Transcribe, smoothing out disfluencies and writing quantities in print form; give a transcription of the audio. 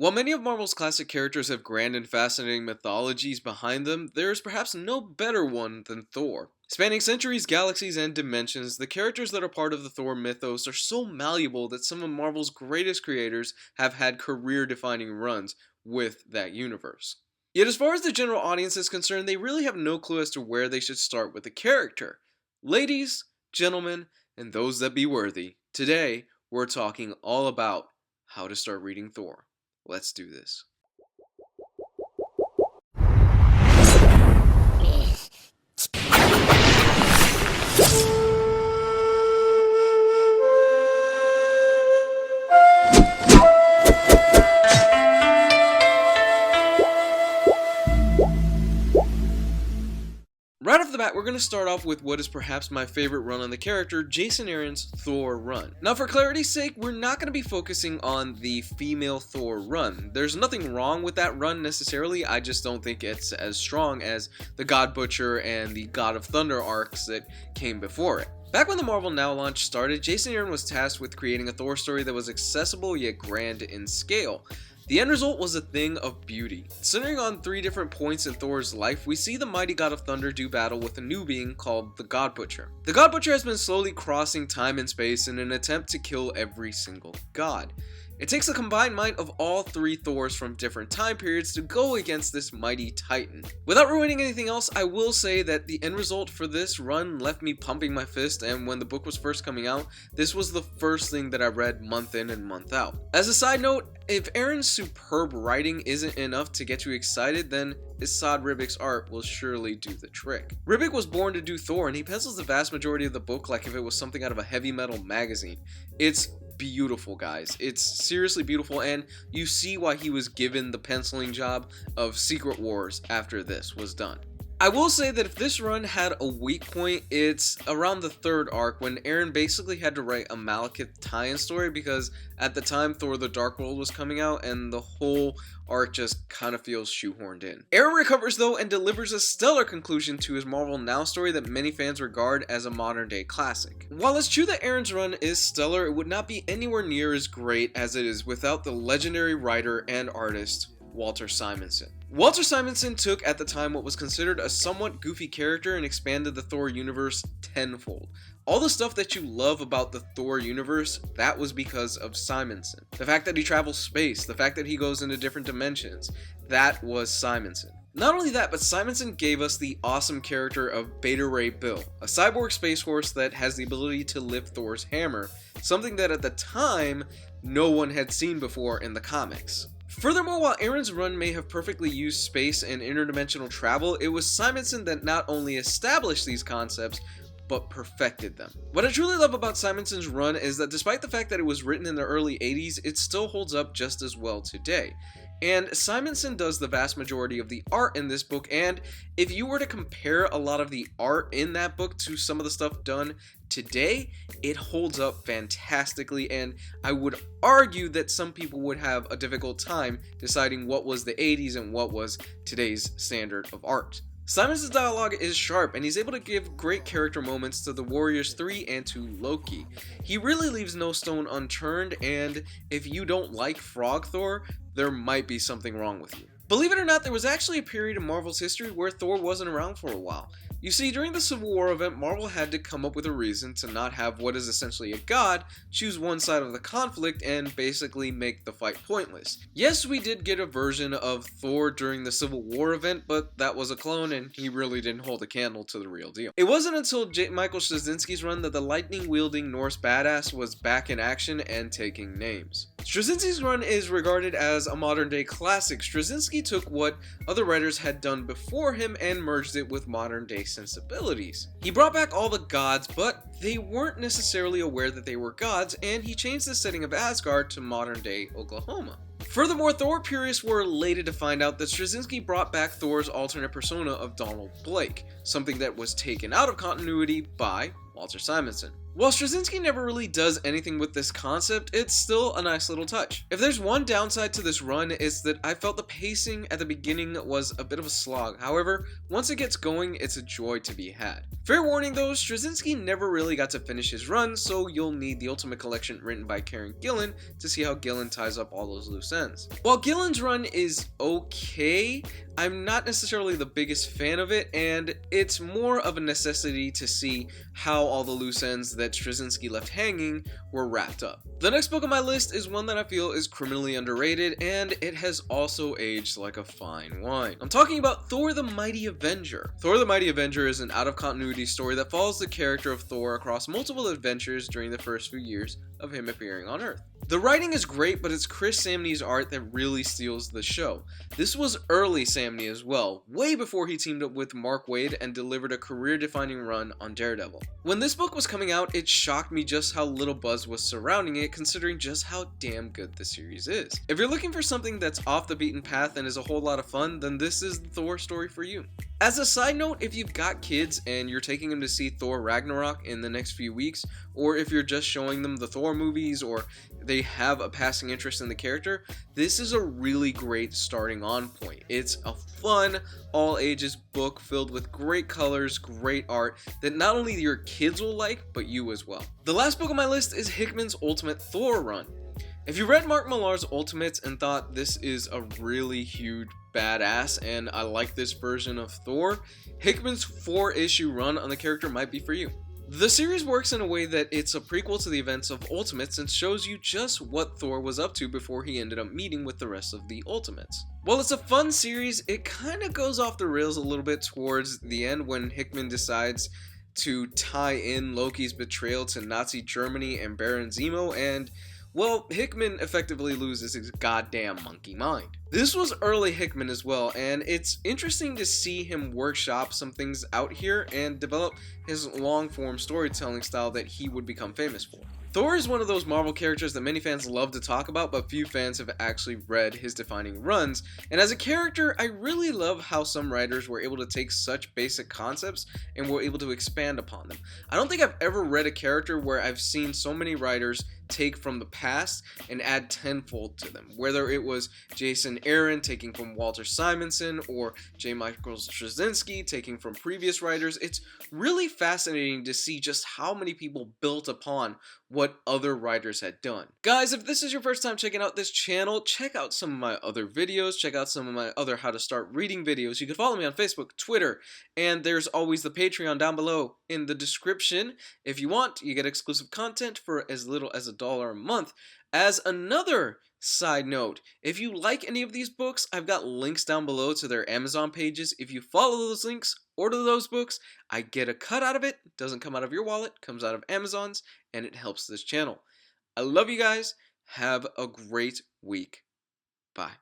While many of Marvel's classic characters have grand and fascinating mythologies behind them, there is perhaps no better one than Thor. Spanning centuries, galaxies, and dimensions, the characters that are part of the Thor mythos are so malleable that some of Marvel's greatest creators have had career-defining runs with that universe. Yet as far as the general audience is concerned, they really have no clue as to where they should start with the character. Ladies, gentlemen, and those that be worthy, today we're talking all about how to start reading Thor. Let's do this. Right off the bat, we're going to start off with what is perhaps my favorite run on the character, Jason Aaron's Thor run. Now for clarity's sake, we're not going to be focusing on the female Thor run. There's nothing wrong with that run necessarily, I just don't think it's as strong as the God Butcher and the God of Thunder arcs that came before it. Back when the Marvel Now launch started, Jason Aaron was tasked with creating a Thor story that was accessible yet grand in scale. The end result was a thing of beauty. Centering on 3 different points in Thor's life, we see the mighty God of Thunder do battle with a new being called the God Butcher. The God Butcher has been slowly crossing time and space in an attempt to kill every single god. It takes a combined might of all 3 Thors from different time periods to go against this mighty titan. Without ruining anything else, I will say that the end result for this run left me pumping my fist, and when the book was first coming out, this was the first thing that I read month in and month out. As a side note, if Aaron's superb writing isn't enough to get you excited, then Esad Ribic's art will surely do the trick. Ribic was born to do Thor, and he pencils the vast majority of the book like if it was something out of a heavy metal magazine. It's beautiful, guys. It's seriously beautiful, and you see why he was given the penciling job of Secret Wars after this was done. I will say that if this run had a weak point, it's around the 3rd arc when Aaron basically had to write a Malekith tie-in story because at the time Thor the Dark World was coming out and the whole arc just kind of feels shoehorned in. Aaron recovers though and delivers a stellar conclusion to his Marvel Now story that many fans regard as a modern day classic. While it's true that Aaron's run is stellar, it would not be anywhere near as great as it is without the legendary writer and artist Walter Simonson. Walter Simonson took at the time what was considered a somewhat goofy character and expanded the Thor universe tenfold. All the stuff that you love about the Thor universe, that was because of Simonson. The fact that he travels space, the fact that he goes into different dimensions, that was Simonson. Not only that, but Simonson gave us the awesome character of Beta Ray Bill, a cyborg space horse that has the ability to lift Thor's hammer, something that at the time no one had seen before in the comics. Furthermore, while Aaron's run may have perfectly used space and interdimensional travel, it was Simonson that not only established these concepts, but perfected them. What I truly love about Simonson's run is that despite the fact that it was written in the early 80s, it still holds up just as well today. And Simonson does the vast majority of the art in this book, and if you were to compare a lot of the art in that book to some of the stuff done today, it holds up fantastically, and I would argue that some people would have a difficult time deciding what was the 80s and what was today's standard of art. Simonson's dialogue is sharp, and he's able to give great character moments to the Warriors 3 and to Loki. He really leaves no stone unturned, and if you don't like Frog Thor, there might be something wrong with you. Believe it or not, there was actually a period in Marvel's history where Thor wasn't around for a while. You see, during the Civil War event, Marvel had to come up with a reason to not have what is essentially a god choose one side of the conflict and basically make the fight pointless. Yes, we did get a version of Thor during the Civil War event, but that was a clone and he really didn't hold a candle to the real deal. It wasn't until Michael Straczynski's run that the lightning-wielding Norse badass was back in action and taking names. Straczynski's run is regarded as a modern-day classic. Straczynski took what other writers had done before him and merged it with modern-day sensibilities. He brought back all the gods, but they weren't necessarily aware that they were gods, and he changed the setting of Asgard to modern-day Oklahoma. Furthermore, Thor purists were elated to find out that Straczynski brought back Thor's alternate persona of Donald Blake, something that was taken out of continuity by Walter Simonson. While Straczynski never really does anything with this concept, it's still a nice little touch. If there's one downside to this run, it's that I felt the pacing at the beginning was a bit of a slog. However, once it gets going, it's a joy to be had. Fair warning though, Straczynski never really got to finish his run, so you'll need the Ultimate Collection written by Karen Gillan to see how Gillan ties up all those loose ends. While Gillan's run is okay, I'm not necessarily the biggest fan of it, and it's more of a necessity to see how all the loose ends that Straczynski left hanging were wrapped up. The next book on my list is one that I feel is criminally underrated, and it has also aged like a fine wine. I'm talking about Thor the Mighty Avenger. Thor the Mighty Avenger is an out-of-continuity story that follows the character of Thor across multiple adventures during the first few years of him appearing on Earth. The writing is great, but it's Chris Samnee's art that really steals the show. This was early Samnee as well, way before he teamed up with Mark Waid and delivered a career-defining run on Daredevil. When this book was coming out, it shocked me just how little buzz was surrounding it, considering just how damn good the series is. If you're looking for something that's off the beaten path and is a whole lot of fun, then this is the Thor story for you. As a side note, if you've got kids and you're taking them to see Thor Ragnarok in the next few weeks, or if you're just showing them the Thor movies, or they have a passing interest in the character, this is a really great starting on point. It's a fun, all-ages book filled with great colors, great art that not only your kids will like, but you as well. The last book on my list is Hickman's Ultimate Thor run. If you read Mark Millar's Ultimates and thought this is a really huge badass and I like this version of Thor, Hickman's 4-issue run on the character might be for you. The series works in a way that it's a prequel to the events of Ultimates and shows you just what Thor was up to before he ended up meeting with the rest of the Ultimates. While it's a fun series, it kind of goes off the rails a little bit towards the end when Hickman decides to tie in Loki's betrayal to Nazi Germany and Baron Zemo, and well, Hickman effectively loses his goddamn monkey mind. This was early Hickman as well, and it's interesting to see him workshop some things out here and develop his long-form storytelling style that he would become famous for. Thor is one of those Marvel characters that many fans love to talk about, but few fans have actually read his defining runs, and as a character, I really love how some writers were able to take such basic concepts and were able to expand upon them. I don't think I've ever read a character where I've seen so many writers take from the past and add tenfold to them, whether it was Jason Aaron taking from Walter Simonson or J. Michael Straczynski taking from previous writers. It's really fascinating to see just how many people built upon what other writers had done. Guys, if this is your first time checking out this channel, check out some of my other videos, check out some of my other how to start reading videos. You can follow me on Facebook, Twitter, and there's always the Patreon down below in the description. If you want, you get exclusive content for as little as $1 a month. As another side note, if you like any of these books, I've got links down below to their Amazon pages. If you follow those links, order those books, I get a cut out of it. It doesn't come out of your wallet, comes out of Amazon's, and it helps this channel. I love you guys. Have a great week. Bye.